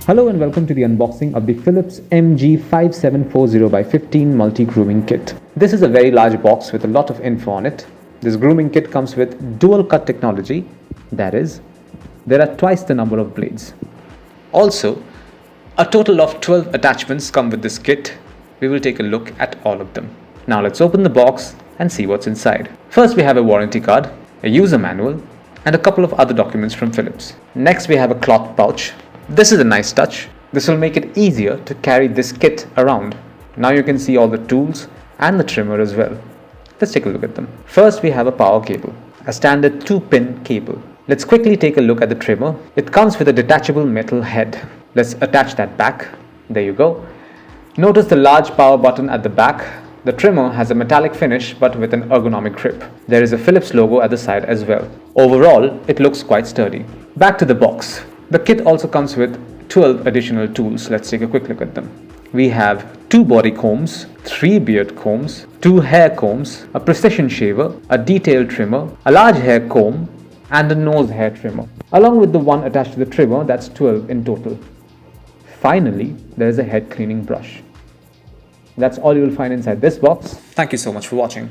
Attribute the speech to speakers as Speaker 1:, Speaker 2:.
Speaker 1: Hello and welcome to the unboxing of the Philips MG5740 by 15 multi-grooming kit. This is a very large box with a lot of info on it. This grooming kit comes with dual cut technology, that is, there are twice the number of blades. Also, a total of 12 attachments come with this kit. We will take a look at all of them. Now let's open the box and see what's inside. First we have a warranty card, a user manual, and a couple of other documents from Philips. Next we have a cloth pouch. This is a nice touch. This will make it easier to carry this kit around. Now you can see all the tools and the trimmer as well. Let's take a look at them. First we have a power cable, a standard 2-pin cable. Let's quickly take a look at the trimmer. It comes with a detachable metal head. Let's attach that back. There you go. Notice the large power button at the back. The trimmer has a metallic finish but with an ergonomic grip. There is a Philips logo at the side as well. Overall, it looks quite sturdy. Back to the box. The kit also comes with 12 additional tools. Let's take a quick look at them. We have 2 body combs, 3 beard combs, 2 hair combs, a precision shaver, a detail trimmer, a large hair comb, and a nose hair trimmer. Along with the one attached to the trimmer, that's 12 in total. Finally, there is a head cleaning brush. That's all you will find inside this box. Thank you so much for watching.